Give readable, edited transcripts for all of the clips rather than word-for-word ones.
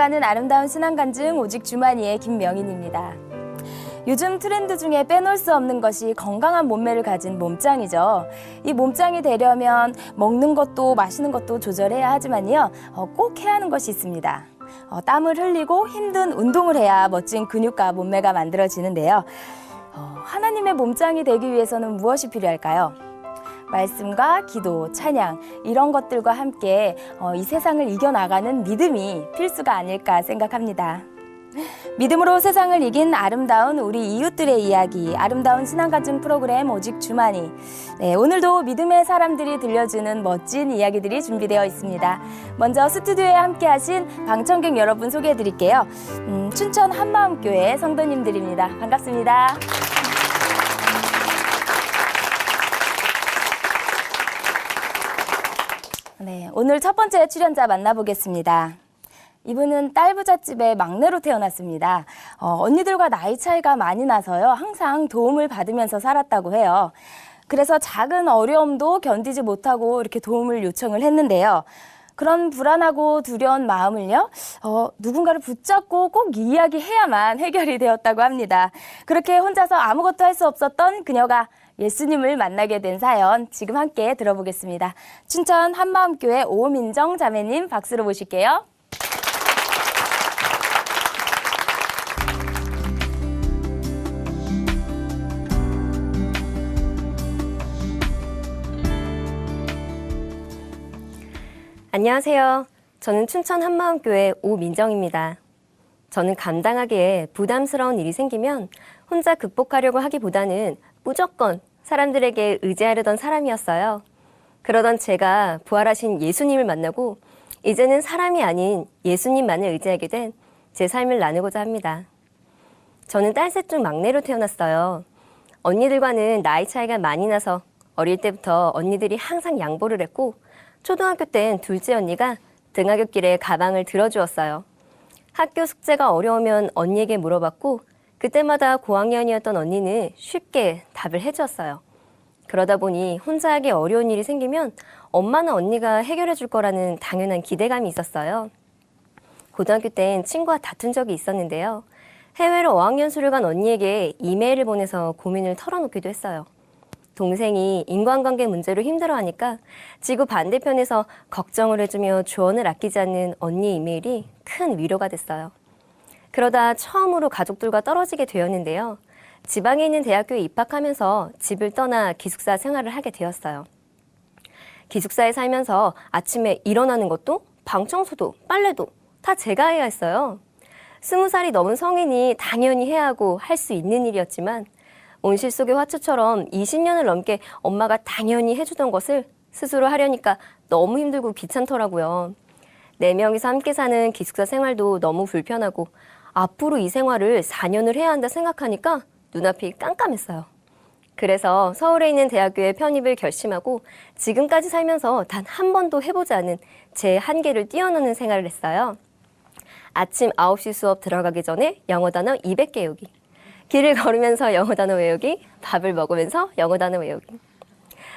살아가는 아름다운 신앙간증 오직 주만이의 김명인입니다. 요즘 트렌드 중에 빼놓을 수 없는 것이 건강한 몸매를 가진 몸짱이죠. 이 몸짱이 되려면 먹는 것도 마시는 것도 조절해야 하지만요. 꼭 해야 하는 것이 있습니다. 땀을 흘리고 힘든 운동을 해야 멋진 근육과 몸매가 만들어지는데요. 하나님의 몸짱이 되기 위해서는 무엇이 필요할까요? 말씀과 기도, 찬양 이런 것들과 함께 이 세상을 이겨나가는 믿음이 필수가 아닐까 생각합니다. 믿음으로 세상을 이긴 아름다운 우리 이웃들의 이야기, 아름다운 신앙간증 프로그램 오직 주만이. 네, 오늘도 믿음의 사람들이 들려주는 멋진 이야기들이 준비되어 있습니다. 먼저 스튜디오에 함께하신 방청객 여러분 소개해드릴게요. 춘천 한마음교회 성도님들입니다. 반갑습니다. 네, 오늘 첫 번째 출연자 만나보겠습니다. 이분은 딸부잣집의 막내로 태어났습니다. 언니들과 나이 차이가 많이 나서요. 항상 도움을 받으면서 살았다고 해요. 그래서 작은 어려움도 견디지 못하고 이렇게 도움을 요청을 했는데요. 그런 불안하고 두려운 마음을요, 누군가를 붙잡고 꼭 이야기해야만 해결이 되었다고 합니다. 그렇게 혼자서 아무것도 할 수 없었던 그녀가 예수님을 만나게 된 사연 지금 함께 들어보겠습니다. 춘천 한마음교회 오민정 자매님 박수로 모실게요. 안녕하세요. 저는 춘천 한마음교회 오민정입니다. 저는 감당하기에 부담스러운 일이 생기면 혼자 극복하려고 하기보다는 무조건 사람들에게 의지하려던 사람이었어요. 그러던 제가 부활하신 예수님을 만나고 이제는 사람이 아닌 예수님만을 의지하게 된 제 삶을 나누고자 합니다. 저는 딸 셋 중 막내로 태어났어요. 언니들과는 나이 차이가 많이 나서 어릴 때부터 언니들이 항상 양보를 했고 초등학교 땐 둘째 언니가 등하굣길에 가방을 들어주었어요. 학교 숙제가 어려우면 언니에게 물어봤고 그때마다 고학년이었던 언니는 쉽게 답을 해주었어요. 그러다 보니 혼자 하기 어려운 일이 생기면 엄마나 언니가 해결해 줄 거라는 당연한 기대감이 있었어요. 고등학교 땐 친구와 다툰 적이 있었는데요. 해외로 어학연수를 간 언니에게 이메일을 보내서 고민을 털어놓기도 했어요. 동생이 인간관계 문제로 힘들어하니까 지구 반대편에서 걱정을 해주며 조언을 아끼지 않는 언니 이메일이 큰 위로가 됐어요. 그러다 처음으로 가족들과 떨어지게 되었는데요. 지방에 있는 대학교에 입학하면서 집을 떠나 기숙사 생활을 하게 되었어요. 기숙사에 살면서 아침에 일어나는 것도 방 청소도 빨래도 다 제가 해야 했어요. 20살이 넘은 성인이 당연히 해야 하고 할 수 있는 일이었지만 온실 속의 화초처럼 20년을 넘게 엄마가 당연히 해주던 것을 스스로 하려니까 너무 힘들고 귀찮더라고요. 4명이서 함께 사는 기숙사 생활도 너무 불편하고 앞으로 이 생활을 4년을 해야 한다 생각하니까 눈앞이 깜깜했어요. 그래서 서울에 있는 대학교에 편입을 결심하고 지금까지 살면서 단 한 번도 해보지 않은 제 한계를 뛰어넘는 생활을 했어요. 아침 9시 수업 들어가기 전에 영어 단어 200개 외우기. 길을 걸으면서 영어 단어 외우기, 밥을 먹으면서 영어 단어 외우기.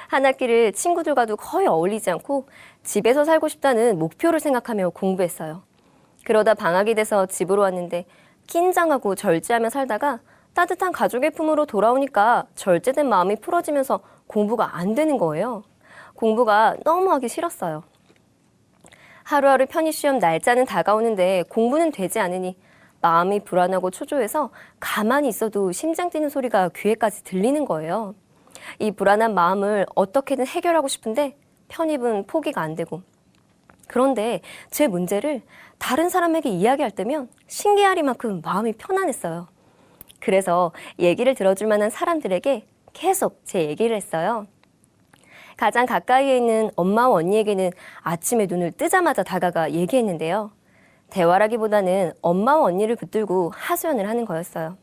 한 학기를 친구들과도 거의 어울리지 않고 집에서 살고 싶다는 목표를 생각하며 공부했어요. 그러다 방학이 돼서 집으로 왔는데 긴장하고 절제하며 살다가 따뜻한 가족의 품으로 돌아오니까 절제된 마음이 풀어지면서 공부가 안 되는 거예요. 공부가 너무 하기 싫었어요. 하루하루 편입시험 날짜는 다가오는데 공부는 되지 않으니 마음이 불안하고 초조해서 가만히 있어도 심장 뛰는 소리가 귀에까지 들리는 거예요. 이 불안한 마음을 어떻게든 해결하고 싶은데 편입은 포기가 안 되고. 그런데 제 문제를 다른 사람에게 이야기할 때면 신기하리만큼 마음이 편안했어요. 그래서 얘기를 들어줄 만한 사람들에게 계속 제 얘기를 했어요. 가장 가까이에 있는 엄마와 언니에게는 아침에 눈을 뜨자마자 다가가 얘기했는데요. 대화라기보다는 엄마와 언니를 붙들고 하소연을 하는 거였어요.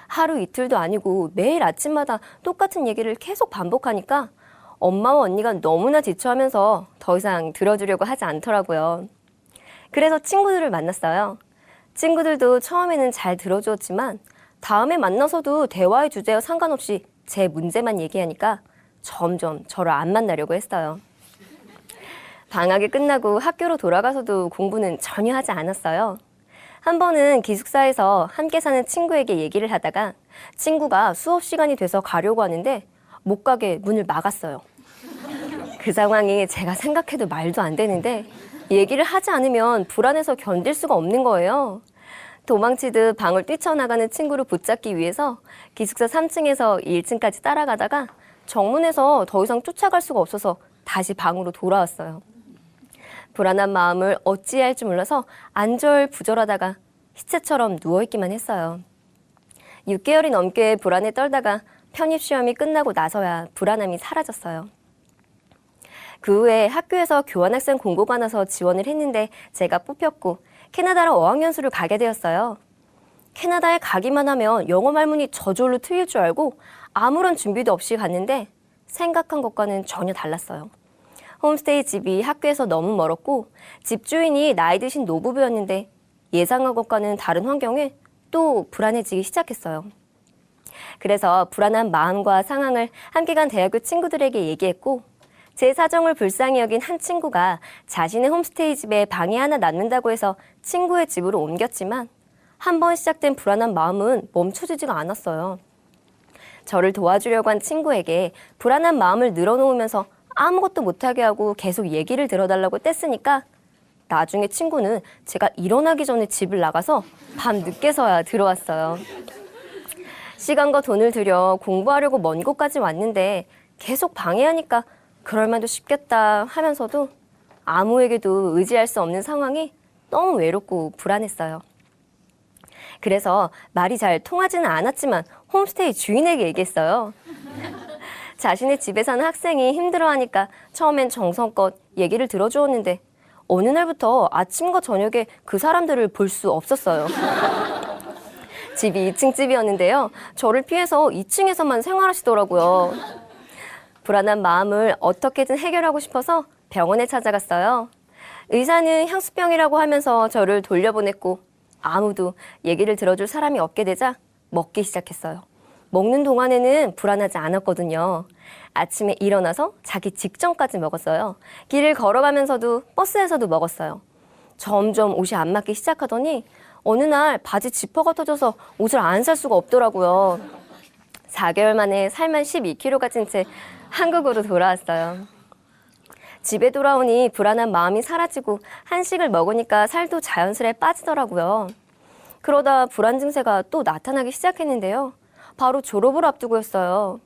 하루 이틀도 아니고 매일 아침마다 똑같은 얘기를 계속 반복하니까 엄마와 언니가 너무나 지쳐하면서 더 이상 들어주려고 하지 않더라고요. 그래서 친구들을 만났어요. 친구들도 처음에는 잘 들어주었지만 다음에 만나서도 대화의 주제와 상관없이 제 문제만 얘기하니까 점점 저를 안 만나려고 했어요. 방학이 끝나고 학교로 돌아가서도 공부는 전혀 하지 않았어요. 한 번은 기숙사에서 함께 사는 친구에게 얘기를 하다가 친구가 수업 시간이 돼서 가려고 하는데 못 가게 문을 막았어요. 그 상황이 제가 생각해도 말도 안 되는데 얘기를 하지 않으면 불안해서 견딜 수가 없는 거예요. 도망치듯 방을 뛰쳐나가는 친구를 붙잡기 위해서 기숙사 3층에서 1층까지 따라가다가 정문에서 더 이상 쫓아갈 수가 없어서 다시 방으로 돌아왔어요. 불안한 마음을 어찌해야 할지 몰라서 안절부절하다가 시체처럼 누워있기만 했어요. 6개월이 넘게 불안에 떨다가 편입시험이 끝나고 나서야 불안함이 사라졌어요. 그 후에 학교에서 교환학생 공고가 나서 지원을 했는데 제가 뽑혔고 캐나다로 어학연수를 가게 되었어요. 캐나다에 가기만 하면 영어 말문이 저절로 트일 줄 알고 아무런 준비도 없이 갔는데 생각한 것과는 전혀 달랐어요. 홈스테이 집이 학교에서 너무 멀었고 집주인이 나이 드신 노부부였는데 예상한 것과는 다른 환경에 또 불안해지기 시작했어요. 그래서 불안한 마음과 상황을 함께 간 대학교 친구들에게 얘기했고 제 사정을 불쌍히 여긴 한 친구가 자신의 홈스테이 집에 방이 하나 남는다고 해서 친구의 집으로 옮겼지만 한 번 시작된 불안한 마음은 멈춰지지가 않았어요. 저를 도와주려고 한 친구에게 불안한 마음을 늘어놓으면서 아무것도 못하게 하고 계속 얘기를 들어달라고 뗐으니까 나중에 친구는 제가 일어나기 전에 집을 나가서 밤 늦게서야 들어왔어요. 시간과 돈을 들여 공부하려고 먼 곳까지 왔는데 계속 방해하니까 그럴 만도 싶겠다 하면서도 아무에게도 의지할 수 없는 상황이 너무 외롭고 불안했어요. 그래서 말이 잘 통하지는 않았지만 홈스테이 주인에게 얘기했어요. 자신의 집에 사는 학생이 힘들어하니까 처음엔 정성껏 얘기를 들어주었는데 어느 날부터 아침과 저녁에 그 사람들을 볼 수 없었어요. 집이 2층 집이었는데요. 저를 피해서 2층에서만 생활하시더라고요. 불안한 마음을 어떻게든 해결하고 싶어서 병원에 찾아갔어요. 의사는 향수병이라고 하면서 저를 돌려보냈고 아무도 얘기를 들어줄 사람이 없게 되자 먹기 시작했어요. 먹는 동안에는 불안하지 않았거든요. 아침에 일어나서 자기 직전까지 먹었어요. 길을 걸어가면서도 버스에서도 먹었어요. 점점 옷이 안 맞기 시작하더니 어느 날 바지 지퍼가 터져서 옷을 안 살 수가 없더라고요. 4개월 만에 살만 12kg가 찐 채 한국으로 돌아왔어요. 집에 돌아오니 불안한 마음이 사라지고 한식을 먹으니까 살도 자연스레 빠지더라고요. 그러다 불안 증세가 또 나타나기 시작했는데요. 바로 졸업을 앞두고였어요.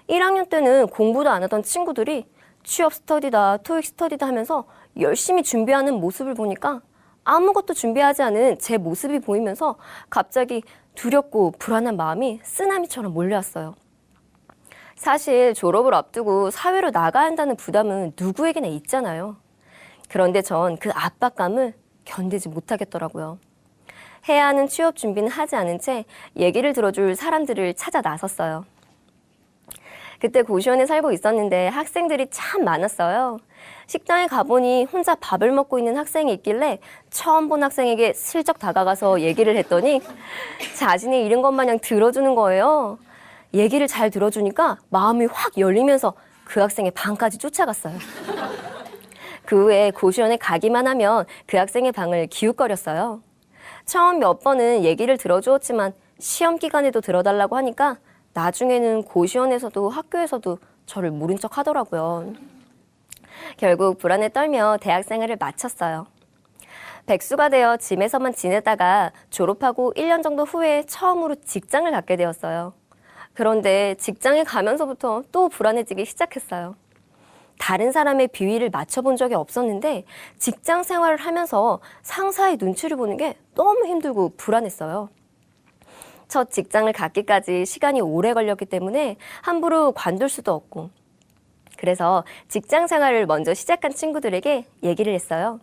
1학년 때는 공부도 안 하던 친구들이 취업 스터디다, 토익 스터디다 하면서 열심히 준비하는 모습을 보니까 아무것도 준비하지 않은 제 모습이 보이면서 갑자기 두렵고 불안한 마음이 쓰나미처럼 몰려왔어요. 사실 졸업을 앞두고 사회로 나가야 한다는 부담은 누구에게나 있잖아요. 그런데 전 그 압박감을 견디지 못하겠더라고요. 해야 하는 취업 준비는 하지 않은 채 얘기를 들어줄 사람들을 찾아 나섰어요. 그때 고시원에 살고 있었는데 학생들이 참 많았어요. 식당에 가보니 혼자 밥을 먹고 있는 학생이 있길래 처음 본 학생에게 슬쩍 다가가서 얘기를 했더니 자신이 잃은 것 마냥 들어주는 거예요. 얘기를 잘 들어주니까 마음이 확 열리면서 그 학생의 방까지 쫓아갔어요. 그 후에 고시원에 가기만 하면 그 학생의 방을 기웃거렸어요. 처음 몇 번은 얘기를 들어주었지만 시험 기간에도 들어달라고 하니까 나중에는 고시원에서도 학교에서도 저를 모른 척 하더라고요. 결국 불안에 떨며 대학 생활을 마쳤어요. 백수가 되어 집에서만 지내다가 졸업하고 1년 정도 후에 처음으로 직장을 갖게 되었어요. 그런데 직장에 가면서부터 또 불안해지기 시작했어요. 다른 사람의 비위를 맞춰본 적이 없었는데 직장 생활을 하면서 상사의 눈치를 보는 게 너무 힘들고 불안했어요. 첫 직장을 갖기까지 시간이 오래 걸렸기 때문에 함부로 관둘 수도 없고 그래서 직장 생활을 먼저 시작한 친구들에게 얘기를 했어요.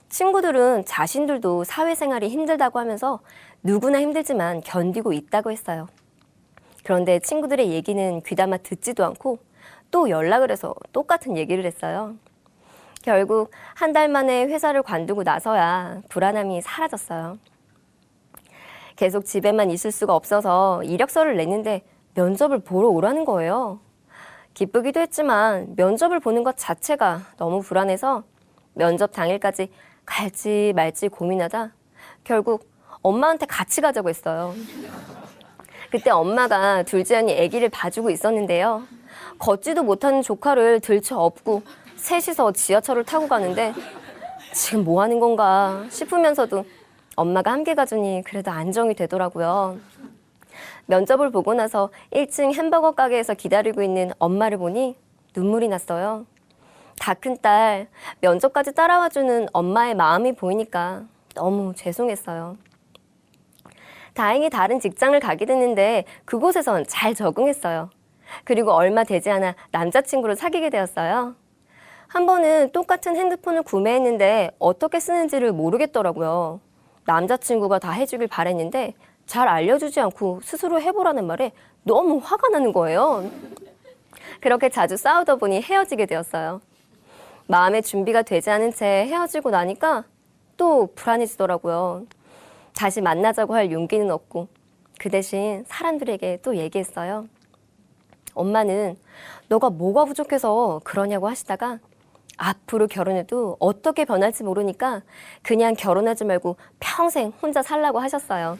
친구들은 자신들도 사회생활이 힘들다고 하면서 누구나 힘들지만 견디고 있다고 했어요. 그런데 친구들의 얘기는 귀담아 듣지도 않고 또 연락을 해서 똑같은 얘기를 했어요. 결국 한 달 만에 회사를 관두고 나서야 불안함이 사라졌어요. 계속 집에만 있을 수가 없어서 이력서를 냈는데 면접을 보러 오라는 거예요. 기쁘기도 했지만 면접을 보는 것 자체가 너무 불안해서 면접 당일까지 갈지 말지 고민하다 결국 엄마한테 같이 가자고 했어요. 그때 엄마가 둘째 언니 아기를 봐주고 있었는데요. 걷지도 못하는 조카를 들쳐 업고 셋이서 지하철을 타고 가는데 지금 뭐 하는 건가 싶으면서도 엄마가 함께 가주니 그래도 안정이 되더라고요. 면접을 보고 나서 1층 햄버거 가게에서 기다리고 있는 엄마를 보니 눈물이 났어요. 다 큰 딸, 면접까지 따라와주는 엄마의 마음이 보이니까 너무 죄송했어요. 다행히 다른 직장을 가게 됐는데 그곳에선 잘 적응했어요. 그리고 얼마 되지 않아 남자친구를 사귀게 되었어요. 한 번은 똑같은 핸드폰을 구매했는데 어떻게 쓰는지를 모르겠더라고요. 남자친구가 다 해주길 바랬는데 잘 알려주지 않고 스스로 해보라는 말에 너무 화가 나는 거예요. 그렇게 자주 싸우다 보니 헤어지게 되었어요. 마음의 준비가 되지 않은 채 헤어지고 나니까 또 불안해지더라고요. 다시 만나자고 할 용기는 없고 그 대신 사람들에게 또 얘기했어요. 엄마는 너가 뭐가 부족해서 그러냐고 하시다가 앞으로 결혼해도 어떻게 변할지 모르니까 그냥 결혼하지 말고 평생 혼자 살라고 하셨어요.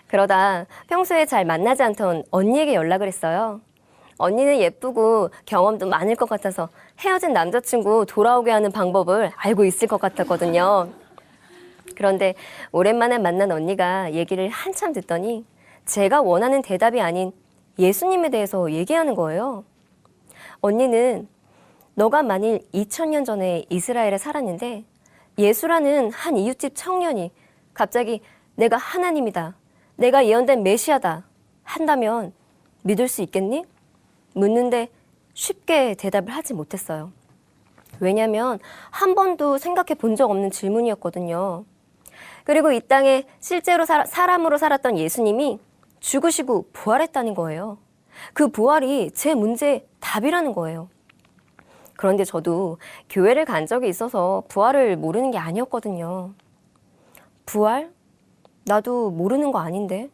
그러다 평소에 잘 만나지 않던 언니에게 연락을 했어요. 언니는 예쁘고 경험도 많을 것 같아서 헤어진 남자친구 돌아오게 하는 방법을 알고 있을 것 같았거든요. 그런데 오랜만에 만난 언니가 얘기를 한참 듣더니 제가 원하는 대답이 아닌 예수님에 대해서 얘기하는 거예요. 언니는 너가 만일 2000년 전에 이스라엘에 살았는데 예수라는 한 이웃집 청년이 갑자기 내가 하나님이다, 내가 예언된 메시아다 한다면 믿을 수 있겠니? 묻는데 쉽게 대답을 하지 못했어요. 왜냐하면 한 번도 생각해 본 적 없는 질문이었거든요. 그리고 이 땅에 실제로 사람으로 살았던 예수님이 죽으시고 부활했다는 거예요. 그 부활이 제 문제의 답이라는 거예요. 그런데 저도 교회를 간 적이 있어서 부활을 모르는 게 아니었거든요. 부활? 나도 모르는 거 아닌데.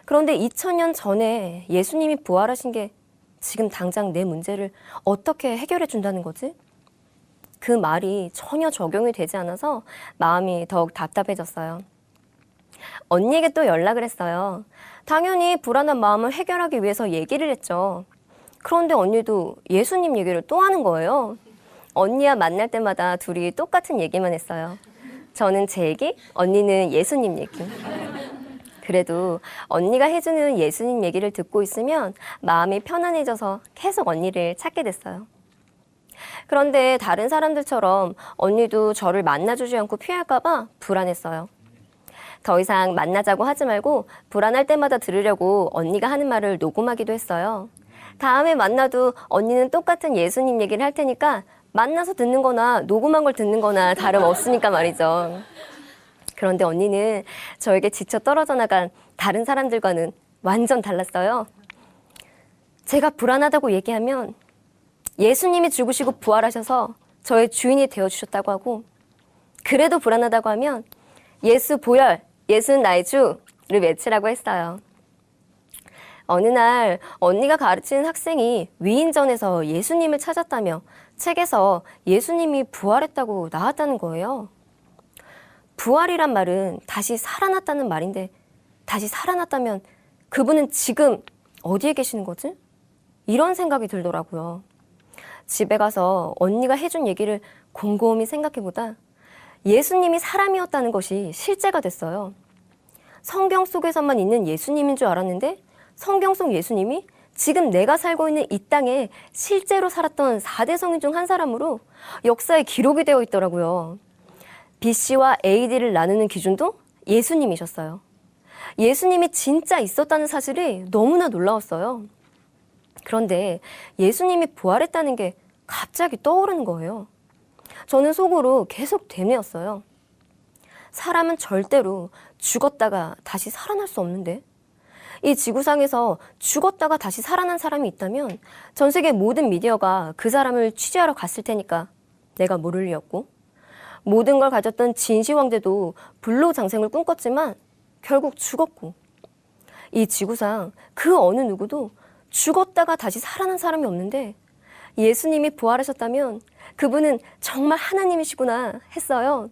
그런데 2000년 전에 예수님이 부활하신 게 지금 당장 내 문제를 어떻게 해결해 준다는 거지? 그 말이 전혀 적용이 되지 않아서 마음이 더욱 답답해졌어요. 언니에게 또 연락을 했어요. 당연히 불안한 마음을 해결하기 위해서 얘기를 했죠. 그런데 언니도 예수님 얘기를 또 하는 거예요. 언니와 만날 때마다 둘이 똑같은 얘기만 했어요. 저는 제 얘기, 언니는 예수님 얘기. 그래도 언니가 해주는 예수님 얘기를 듣고 있으면 마음이 편안해져서 계속 언니를 찾게 됐어요. 그런데 다른 사람들처럼 언니도 저를 만나주지 않고 피할까 봐 불안했어요. 더 이상 만나자고 하지 말고 불안할 때마다 들으려고 언니가 하는 말을 녹음하기도 했어요. 다음에 만나도 언니는 똑같은 예수님 얘기를 할 테니까 만나서 듣는 거나 녹음한 걸 듣는 거나 다름없으니까 말이죠. 그런데 언니는 저에게 지쳐 떨어져 나간 다른 사람들과는 완전 달랐어요. 제가 불안하다고 얘기하면 예수님이 죽으시고 부활하셔서 저의 주인이 되어주셨다고 하고, 그래도 불안하다고 하면 예수 보혈, 예수는 나의 주를 외치라고 했어요. 어느 날 언니가 가르치는 학생이 위인전에서 예수님을 찾았다며 책에서 예수님이 부활했다고 나왔다는 거예요. 부활이란 말은 다시 살아났다는 말인데 다시 살아났다면 그분은 지금 어디에 계시는 거지? 이런 생각이 들더라고요. 집에 가서 언니가 해준 얘기를 곰곰이 생각해보다 예수님이 사람이었다는 것이 실제가 됐어요. 성경 속에서만 있는 예수님인 줄 알았는데 성경 속 예수님이 지금 내가 살고 있는 이 땅에 실제로 살았던 4대 성인 중 한 사람으로 역사에 기록이 되어 있더라고요. BC와 AD를 나누는 기준도 예수님이셨어요. 예수님이 진짜 있었다는 사실이 너무나 놀라웠어요. 그런데 예수님이 부활했다는 게 갑자기 떠오르는 거예요. 저는 속으로 계속 되뇌었어요. 사람은 절대로 죽었다가 다시 살아날 수 없는데, 이 지구상에서 죽었다가 다시 살아난 사람이 있다면 전 세계 모든 미디어가 그 사람을 취재하러 갔을 테니까 내가 모를 리였고, 모든 걸 가졌던 진시황제도 불로장생을 꿈꿨지만 결국 죽었고, 이 지구상 그 어느 누구도 죽었다가 다시 살아난 사람이 없는데 예수님이 부활하셨다면 그분은 정말 하나님이시구나 했어요.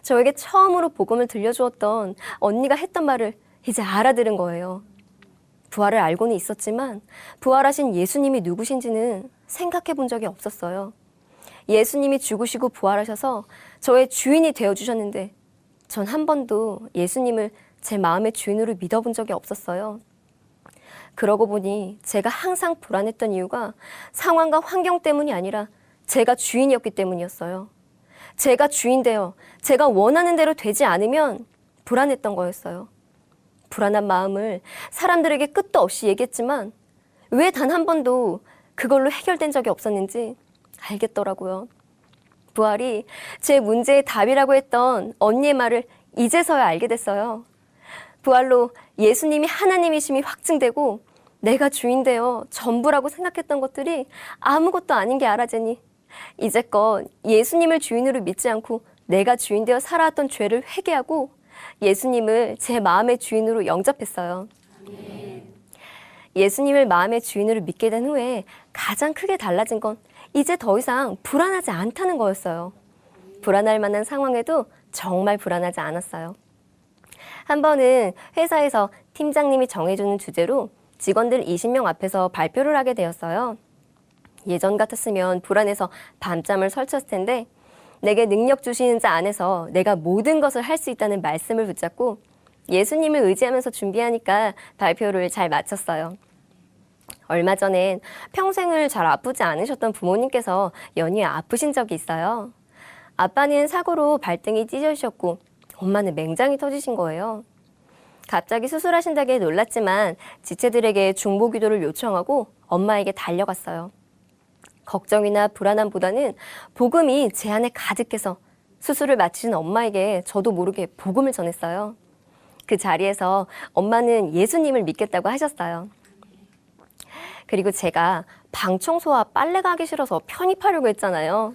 저에게 처음으로 복음을 들려주었던 언니가 했던 말을 이제 알아들은 거예요. 부활을 알고는 있었지만 부활하신 예수님이 누구신지는 생각해 본 적이 없었어요. 예수님이 죽으시고 부활하셔서 저의 주인이 되어주셨는데 전 한 번도 예수님을 제 마음의 주인으로 믿어본 적이 없었어요. 그러고 보니 제가 항상 불안했던 이유가 상황과 환경 때문이 아니라 제가 주인이었기 때문이었어요. 제가 주인 되어 제가 원하는 대로 되지 않으면 불안했던 거였어요. 불안한 마음을 사람들에게 끝도 없이 얘기했지만 왜 단 한 번도 그걸로 해결된 적이 없었는지 알겠더라고요. 부활이 제 문제의 답이라고 했던 언니의 말을 이제서야 알게 됐어요. 부활로 예수님이 하나님이심이 확증되고 내가 주인 되어 전부라고 생각했던 것들이 아무것도 아닌 게 알아지니 이제껏 예수님을 주인으로 믿지 않고 내가 주인 되어 살아왔던 죄를 회개하고 예수님을 제 마음의 주인으로 영접했어요. 예수님을 마음의 주인으로 믿게 된 후에 가장 크게 달라진 건 이제 더 이상 불안하지 않다는 거였어요. 불안할 만한 상황에도 정말 불안하지 않았어요. 한 번은 회사에서 팀장님이 정해주는 주제로 직원들 20명 앞에서 발표를 하게 되었어요. 예전 같았으면 불안해서 밤잠을 설쳤을 텐데 내게 능력 주시는 자 안에서 내가 모든 것을 할 수 있다는 말씀을 붙잡고 예수님을 의지하면서 준비하니까 발표를 잘 마쳤어요. 얼마 전엔 평생을 잘 아프지 않으셨던 부모님께서 연이어 아프신 적이 있어요. 아빠는 사고로 발등이 찢어지셨고 엄마는 맹장이 터지신 거예요. 갑자기 수술하신다기에 놀랐지만 지체들에게 중보기도를 요청하고 엄마에게 달려갔어요. 걱정이나 불안함보다는 복음이 제 안에 가득해서 수술을 마치신 엄마에게 저도 모르게 복음을 전했어요. 그 자리에서 엄마는 예수님을 믿겠다고 하셨어요. 그리고 제가 방 청소와 빨래가 하기 싫어서 편입하려고 했잖아요.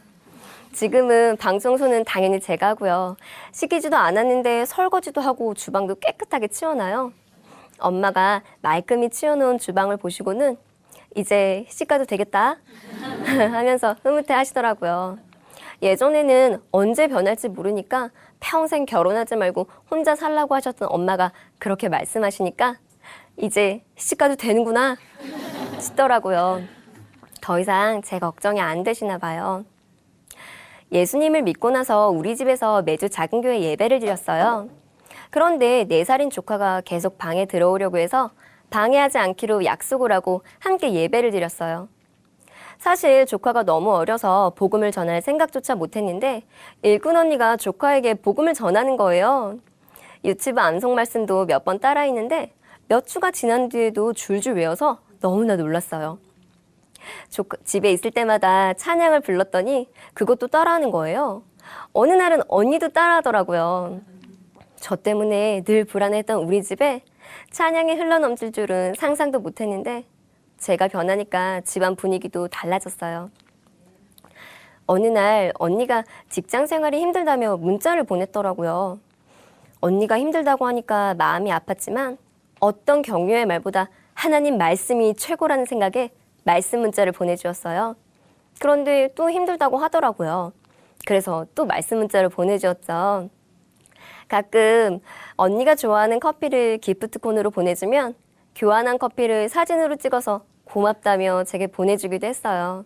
지금은 방 청소는 당연히 제가 하고요. 씻기지도 않았는데 설거지도 하고 주방도 깨끗하게 치워놔요. 엄마가 말끔히 치워놓은 주방을 보시고는 이제 시집가도 되겠다 하면서 흐뭇해 하시더라고요. 예전에는 언제 변할지 모르니까 평생 결혼하지 말고 혼자 살라고 하셨던 엄마가 그렇게 말씀하시니까 이제 시집가도 되는구나 싶더라고요. 더 이상 제 걱정이 안 되시나 봐요. 예수님을 믿고 나서 우리 집에서 매주 작은 교회 예배를 드렸어요. 그런데 4살인 조카가 계속 방에 들어오려고 해서 방해하지 않기로 약속을 하고 함께 예배를 드렸어요. 사실 조카가 너무 어려서 복음을 전할 생각조차 못했는데 일꾼 언니가 조카에게 복음을 전하는 거예요. 유치부 암송 말씀도 몇 번 따라 했는데 몇 주가 지난 뒤에도 줄줄 외워서 너무나 놀랐어요. 집에 있을 때마다 찬양을 불렀더니 그것도 따라하는 거예요. 어느 날은 언니도 따라하더라고요. 저 때문에 늘 불안했던 우리 집에 찬양이 흘러넘칠 줄은 상상도 못했는데 제가 변하니까 집안 분위기도 달라졌어요. 어느 날 언니가 직장 생활이 힘들다며 문자를 보냈더라고요. 언니가 힘들다고 하니까 마음이 아팠지만 어떤 격려의 말보다 하나님 말씀이 최고라는 생각에 말씀 문자를 보내주었어요. 그런데 또 힘들다고 하더라고요. 그래서 또 말씀 문자를 보내주었죠. 가끔 언니가 좋아하는 커피를 기프트콘으로 보내주면 교환한 커피를 사진으로 찍어서 고맙다며 제게 보내주기도 했어요.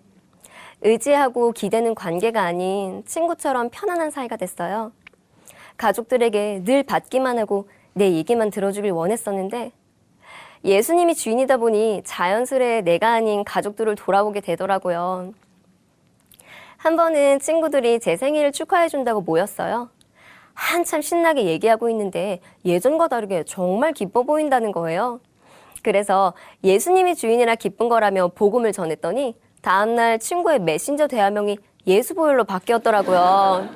의지하고 기대는 관계가 아닌 친구처럼 편안한 사이가 됐어요. 가족들에게 늘 받기만 하고 내 얘기만 들어주길 원했었는데 예수님이 주인이다 보니 자연스레 내가 아닌 가족들을 돌아보게 되더라고요. 한 번은 친구들이 제 생일을 축하해준다고 모였어요. 한참 신나게 얘기하고 있는데 예전과 다르게 정말 기뻐 보인다는 거예요. 그래서 예수님이 주인이라 기쁜 거라며 복음을 전했더니 다음날 친구의 메신저 대화명이 예수보혈로 바뀌었더라고요.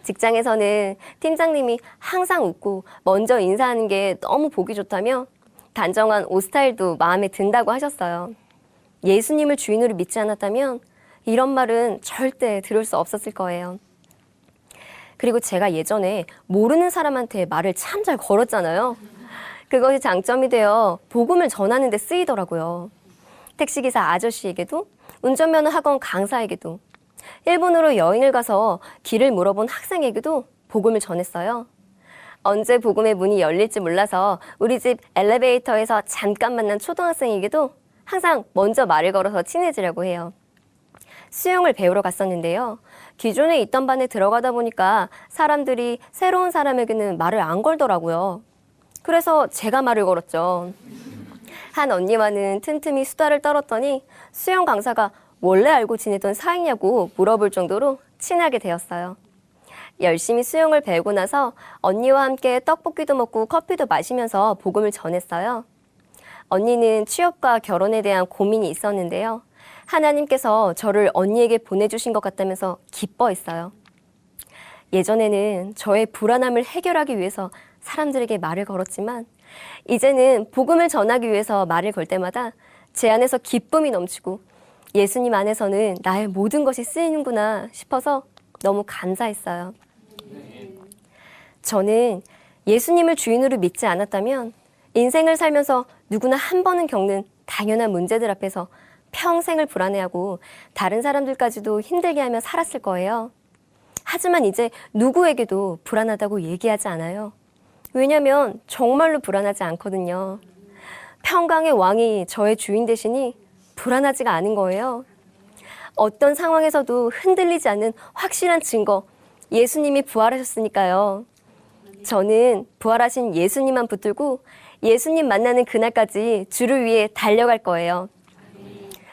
직장에서는 팀장님이 항상 웃고 먼저 인사하는 게 너무 보기 좋다며 단정한 옷 스타일도 마음에 든다고 하셨어요. 예수님을 주인으로 믿지 않았다면 이런 말은 절대 들을 수 없었을 거예요. 그리고 제가 예전에 모르는 사람한테 말을 참 잘 걸었잖아요. 그것이 장점이 되어 복음을 전하는 데 쓰이더라고요. 택시기사 아저씨에게도, 운전면허 학원 강사에게도, 일본으로 여행을 가서 길을 물어본 학생에게도 복음을 전했어요. 언제 복음의 문이 열릴지 몰라서 우리 집 엘리베이터에서 잠깐 만난 초등학생에게도 항상 먼저 말을 걸어서 친해지려고 해요. 수영을 배우러 갔었는데요. 기존에 있던 반에 들어가다 보니까 사람들이 새로운 사람에게는 말을 안 걸더라고요. 그래서 제가 말을 걸었죠. 한 언니와는 틈틈이 수다를 떨었더니 수영 강사가 원래 알고 지내던 사이냐고 물어볼 정도로 친하게 되었어요. 열심히 수영을 배우고 나서 언니와 함께 떡볶이도 먹고 커피도 마시면서 복음을 전했어요. 언니는 취업과 결혼에 대한 고민이 있었는데요. 하나님께서 저를 언니에게 보내주신 것 같다면서 기뻐했어요. 예전에는 저의 불안함을 해결하기 위해서 사람들에게 말을 걸었지만 이제는 복음을 전하기 위해서 말을 걸 때마다 제 안에서 기쁨이 넘치고 예수님 안에서는 나의 모든 것이 쓰이는구나 싶어서 너무 감사했어요. 저는 예수님을 주인으로 믿지 않았다면 인생을 살면서 누구나 한 번은 겪는 당연한 문제들 앞에서 평생을 불안해하고 다른 사람들까지도 힘들게 하며 살았을 거예요. 하지만 이제 누구에게도 불안하다고 얘기하지 않아요. 왜냐면 정말로 불안하지 않거든요. 평강의 왕이 저의 주인 되시니 불안하지가 않은 거예요. 어떤 상황에서도 흔들리지 않는 확실한 증거, 예수님이 부활하셨으니까요. 저는 부활하신 예수님만 붙들고 예수님 만나는 그날까지 주를 위해 달려갈 거예요.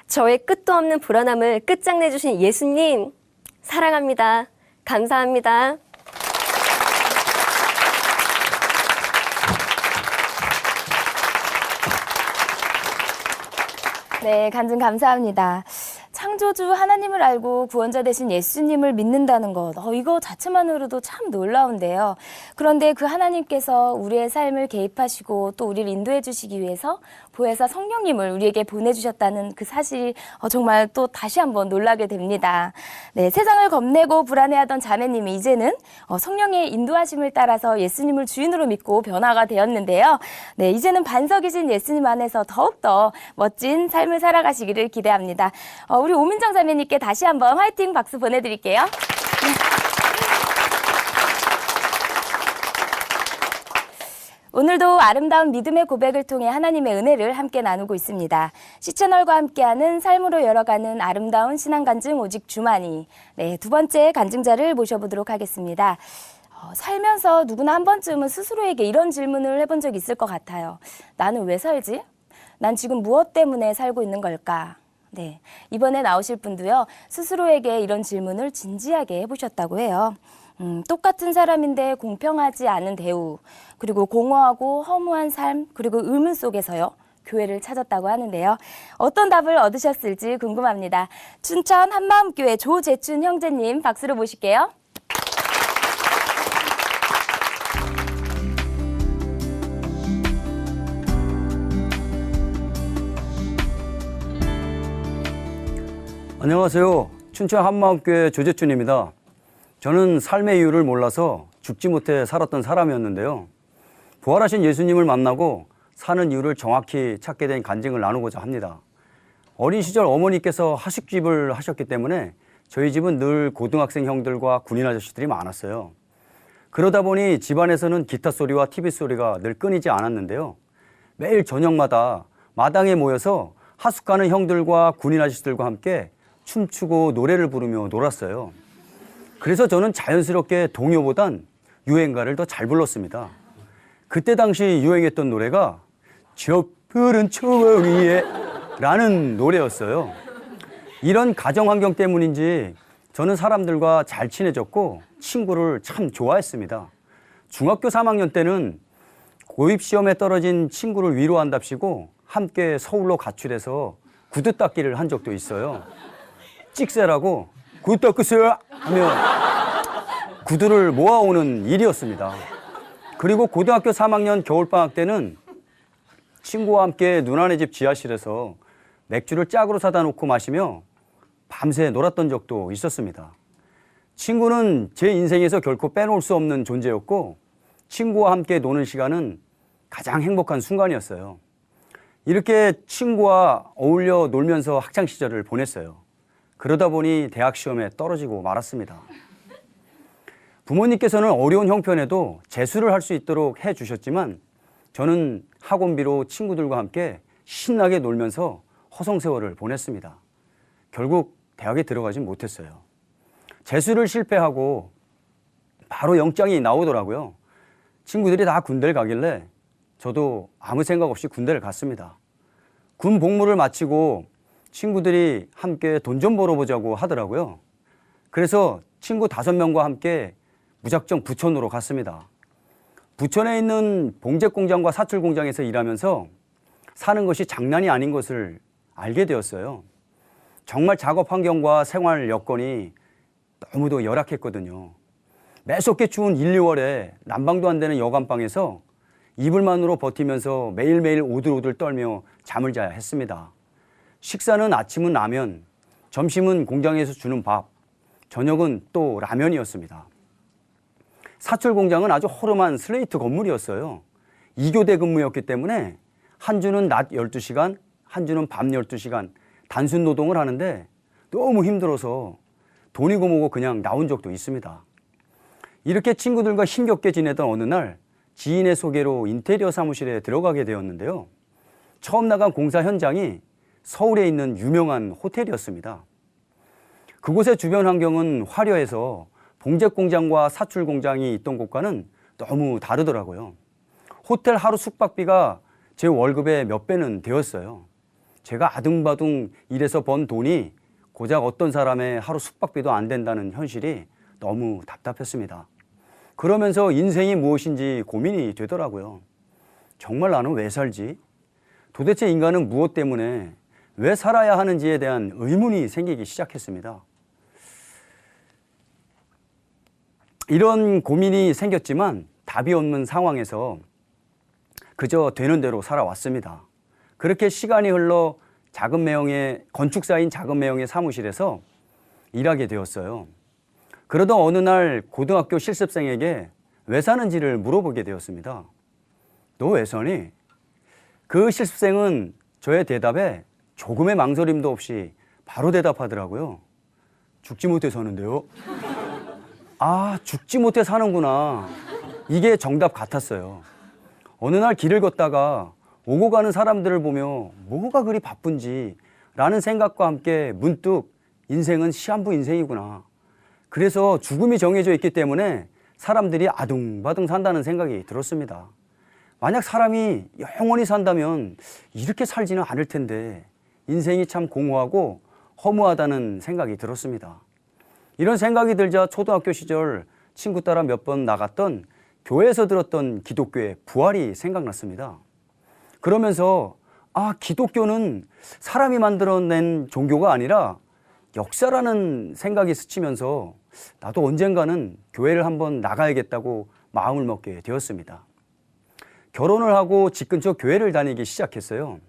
저의 끝도 없는 불안함을 끝장내주신 예수님, 사랑합니다. 감사합니다. 네, 간증 감사합니다. 창조주 하나님을 알고 구원자 되신 예수님을 믿는다는 것, 이거 자체만으로도 참 놀라운데요. 그런데 그 하나님께서 우리의 삶을 개입하시고 또 우리를 인도해 주시기 위해서 보혜사 성령님을 우리에게 보내주셨다는 그 사실이 정말 또 다시 한번 놀라게 됩니다. 네, 세상을 겁내고 불안해하던 자매님이 이제는 성령의 인도하심을 따라서 예수님을 주인으로 믿고 변화가 되었는데요. 네, 이제는 반석이신 예수님 안에서 더욱더 멋진 삶을 살아가시기를 기대합니다. 우리 오민정 자매님께 다시 한번 화이팅 박수 보내드릴게요. 오늘도 아름다운 믿음의 고백을 통해 하나님의 은혜를 함께 나누고 있습니다. C채널과 함께하는 삶으로 열어가는 아름다운 신앙간증 오직 주만이. 네, 두 번째 간증자를 모셔보도록 하겠습니다. 살면서 누구나 한 번쯤은 스스로에게 이런 질문을 해본 적 있을 것 같아요. 나는 왜 살지? 난 지금 무엇 때문에 살고 있는 걸까? 네, 이번에 나오실 분도요, 스스로에게 이런 질문을 진지하게 해보셨다고 해요. 똑같은 사람인데 공평하지 않은 대우, 그리고 공허하고 허무한 삶, 그리고 의문 속에서요, 교회를 찾았다고 하는데요. 어떤 답을 얻으셨을지 궁금합니다. 춘천 한마음교회 조재춘 형제님 박수로 모실게요. 안녕하세요. 춘천 한마음교회 조재춘입니다. 저는 삶의 이유를 몰라서 죽지 못해 살았던 사람이었는데요. 부활하신 예수님을 만나고 사는 이유를 정확히 찾게 된 간증을 나누고자 합니다. 어린 시절 어머니께서 하숙집을 하셨기 때문에 저희 집은 늘 고등학생 형들과 군인 아저씨들이 많았어요. 그러다 보니 집안에서는 기타 소리와 TV 소리가 늘 끊이지 않았는데요. 매일 저녁마다 마당에 모여서 하숙가는 형들과 군인 아저씨들과 함께 춤추고 노래를 부르며 놀았어요. 그래서 저는 자연스럽게 동요보단 유행가를 더 잘 불렀습니다. 그때 당시 유행했던 노래가 저 푸른 추억 위에 라는 노래였어요. 이런 가정 환경 때문인지 저는 사람들과 잘 친해졌고 친구를 참 좋아했습니다. 중학교 3학년 때는 고입시험에 떨어진 친구를 위로한답시고 함께 서울로 가출해서 구두 닦기를 한 적도 있어요. 찍새라고 구두 닦으세요 하며 구두를 모아오는 일이었습니다. 그리고 고등학교 3학년 겨울방학 때는 친구와 함께 누나네 집 지하실에서 맥주를 짝으로 사다 놓고 마시며 밤새 놀았던 적도 있었습니다. 친구는 제 인생에서 결코 빼놓을 수 없는 존재였고 친구와 함께 노는 시간은 가장 행복한 순간이었어요. 이렇게 친구와 어울려 놀면서 학창 시절을 보냈어요. 그러다 보니 대학 시험에 떨어지고 말았습니다. 부모님께서는 어려운 형편에도 재수를 할 수 있도록 해주셨지만 저는 학원비로 친구들과 함께 신나게 놀면서 허송세월을 보냈습니다. 결국 대학에 들어가지 못했어요. 재수를 실패하고 바로 영장이 나오더라고요. 친구들이 다 군대를 가길래 저도 아무 생각 없이 군대를 갔습니다. 군 복무를 마치고 친구들이 함께 돈 좀 벌어보자고 하더라고요. 그래서 친구 5명과 함께 무작정 부천으로 갔습니다. 부천에 있는 봉제공장과 사출공장에서 일하면서 사는 것이 장난이 아닌 것을 알게 되었어요. 정말 작업 환경과 생활 여건이 너무도 열악했거든요. 매섭게 추운 1, 2월에 난방도 안 되는 여간방에서 이불만으로 버티면서 매일매일 오들오들 떨며 잠을 자야 했습니다. 식사는 아침은 라면, 점심은 공장에서 주는 밥, 저녁은 또 라면이었습니다. 사출 공장은 아주 허름한 슬레이트 건물이었어요. 2교대 근무였기 때문에 한 주는 낮 12시간, 한 주는 밤 12시간 단순 노동을 하는데 너무 힘들어서 돈이고 뭐고 그냥 나온 적도 있습니다. 이렇게 친구들과 힘겹게 지내던 어느 날 지인의 소개로 인테리어 사무실에 들어가게 되었는데요. 처음 나간 공사 현장이 서울에 있는 유명한 호텔이었습니다. 그곳의 주변 환경은 화려해서 봉제공장과 사출공장이 있던 곳과는 너무 다르더라고요. 호텔 하루 숙박비가 제 월급의 몇 배는 되었어요. 제가 아둥바둥 일해서 번 돈이 고작 어떤 사람의 하루 숙박비도 안 된다는 현실이 너무 답답했습니다. 그러면서 인생이 무엇인지 고민이 되더라고요. 정말 나는 왜 살지? 도대체 인간은 무엇 때문에 왜 살아야 하는지에 대한 의문이 생기기 시작했습니다. 이런 고민이 생겼지만 답이 없는 상황에서 그저 되는 대로 살아왔습니다. 그렇게 시간이 흘러 작은 매형의 건축사인 작은 매형의 사무실에서 일하게 되었어요. 그러던 어느 날 고등학교 실습생에게 왜 사는지를 물어보게 되었습니다. 너 왜 사니? 그 실습생은 저의 대답에 조금의 망설임도 없이 바로 대답하더라고요. 죽지 못해 사는데요. 아, 죽지 못해 사는구나. 이게 정답 같았어요. 어느 날 길을 걷다가 오고 가는 사람들을 보며 뭐가 그리 바쁜지 라는 생각과 함께 문득 인생은 시한부 인생이구나. 그래서 죽음이 정해져 있기 때문에 사람들이 아둥바둥 산다는 생각이 들었습니다. 만약 사람이 영원히 산다면 이렇게 살지는 않을 텐데 인생이 참 공허하고 허무하다는 생각이 들었습니다. 이런 생각이 들자 초등학교 시절 친구 따라 몇 번 나갔던 교회에서 들었던 기독교의 부활이 생각났습니다. 그러면서 기독교는 사람이 만들어낸 종교가 아니라 역사라는 생각이 스치면서 나도 언젠가는 교회를 한번 나가야겠다고 마음을 먹게 되었습니다. 결혼을 하고 집 근처 교회를 다니기 시작했어요.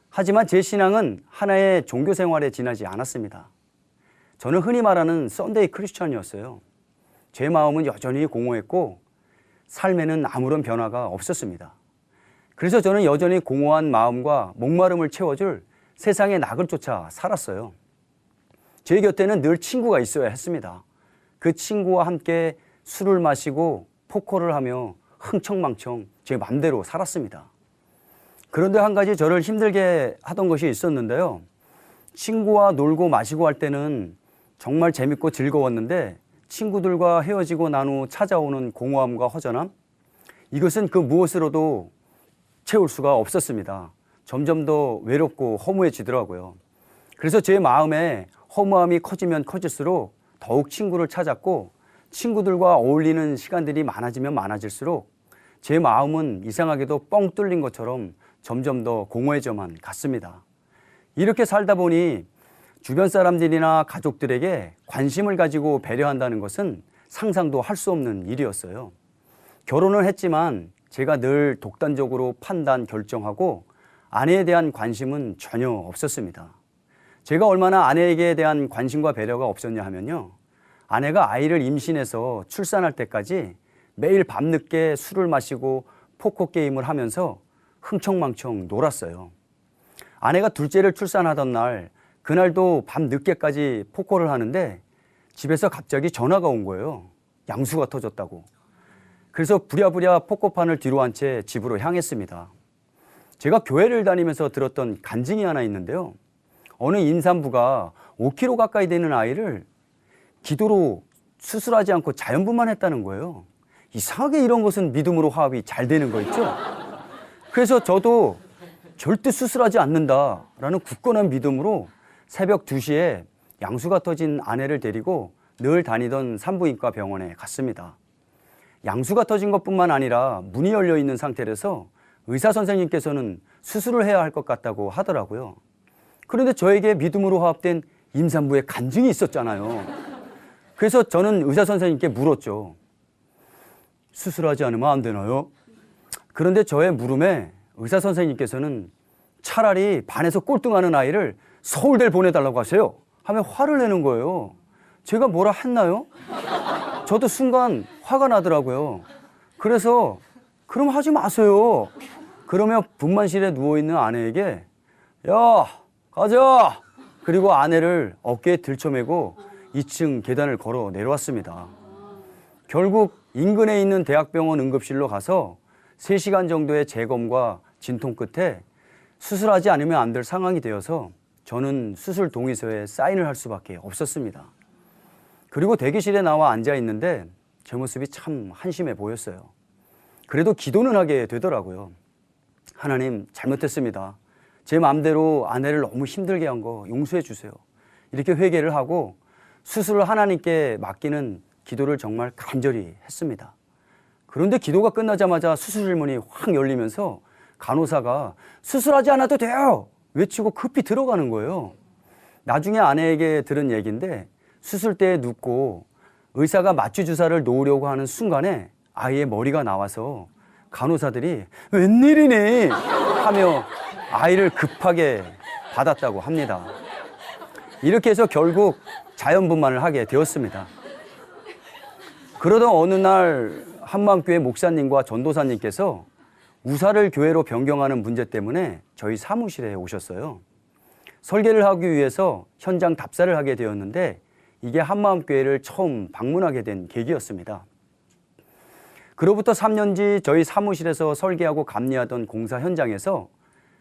하지만 제 신앙은 하나의 종교 생활에 지나지 않았습니다. 저는 흔히 말하는 썬데이 크리스천이었어요. 제 마음은 여전히 공허했고 삶에는 아무런 변화가 없었습니다. 그래서 저는 여전히 공허한 마음과 목마름을 채워줄 세상의 낙을 쫓아 살았어요. 제 곁에는 늘 친구가 있어야 했습니다. 그 친구와 함께 술을 마시고 포커를 하며 흥청망청 제 맘대로 살았습니다. 그런데 한 가지 저를 힘들게 하던 것이 있었는데요. 친구와 놀고 마시고 할 때는 정말 재밌고 즐거웠는데 친구들과 헤어지고 난 후 찾아오는 공허함과 허전함, 이것은 그 무엇으로도 채울 수가 없었습니다. 점점 더 외롭고 허무해지더라고요. 그래서 제 마음에 허무함이 커지면 커질수록 더욱 친구를 찾았고 친구들과 어울리는 시간들이 많아지면 많아질수록 제 마음은 이상하게도 뻥 뚫린 것처럼 점점 더 공허해져만 갔습니다. 이렇게 살다 보니 주변 사람들이나 가족들에게 관심을 가지고 배려한다는 것은 상상도 할 수 없는 일이었어요. 결혼을 했지만 제가 늘 독단적으로 판단, 결정하고 아내에 대한 관심은 전혀 없었습니다. 제가 얼마나 아내에게 대한 관심과 배려가 없었냐 하면요. 아내가 아이를 임신해서 출산할 때까지 매일 밤늦게 술을 마시고 포커 게임을 하면서 흥청망청 놀았어요. 아내가 둘째를 출산하던 날, 그날도 밤 늦게까지 포커를 하는데 집에서 갑자기 전화가 온 거예요. 양수가 터졌다고. 그래서 부랴부랴 포커판을 뒤로 한 채 집으로 향했습니다. 제가 교회를 다니면서 들었던 간증이 하나 있는데요. 어느 임산부가 5kg 가까이 되는 아이를 기도로 수술하지 않고 자연분만 했다는 거예요. 이상하게 이런 것은 믿음으로 화합이 잘 되는 거 있죠? 그래서 저도 절대 수술하지 않는다라는 굳건한 믿음으로 새벽 2시에 양수가 터진 아내를 데리고 늘 다니던 산부인과 병원에 갔습니다. 양수가 터진 것뿐만 아니라 문이 열려 있는 상태라서 의사 선생님께서는 수술을 해야 할 것 같다고 하더라고요. 그런데 저에게 믿음으로 화합된 임산부의 간증이 있었잖아요. 그래서 저는 의사 선생님께 물었죠. 수술하지 않으면 안 되나요? 그런데 저의 물음에 의사 선생님께서는 차라리 반에서 꼴등하는 아이를 서울대를 보내달라고 하세요 하며 화를 내는 거예요. 제가 뭐라 했나요? 저도 순간 화가 나더라고요. 그래서 그럼 하지 마세요. 그러며 분만실에 누워있는 아내에게 야 가자. 그리고 아내를 어깨에 들쳐매고 2층 계단을 걸어 내려왔습니다. 결국 인근에 있는 대학병원 응급실로 가서 3시간 정도의 재검과 진통 끝에 수술하지 않으면 안 될 상황이 되어서 저는 수술 동의서에 사인을 할 수밖에 없었습니다. 그리고 대기실에 나와 앉아 있는데 제 모습이 참 한심해 보였어요. 그래도 기도는 하게 되더라고요. 하나님 잘못했습니다. 제 마음대로 아내를 너무 힘들게 한 거 용서해 주세요. 이렇게 회개를 하고 수술을 하나님께 맡기는 기도를 정말 간절히 했습니다. 그런데 기도가 끝나자마자 수술문이 확 열리면서 간호사가 수술하지 않아도 돼요! 외치고 급히 들어가는 거예요. 나중에 아내에게 들은 얘기인데 수술대에 눕고 의사가 마취 주사를 놓으려고 하는 순간에 아이의 머리가 나와서 간호사들이 웬일이니 하며 아이를 급하게 받았다고 합니다. 이렇게 해서 결국 자연분만을 하게 되었습니다. 그러던 어느 날 한마음교회 목사님과 전도사님께서 우사를 교회로 변경하는 문제 때문에 저희 사무실에 오셨어요. 설계를 하기 위해서 현장 답사를 하게 되었는데 이게 한마음교회를 처음 방문하게 된 계기였습니다. 그로부터 3년 뒤 저희 사무실에서 설계하고 감리하던 공사 현장에서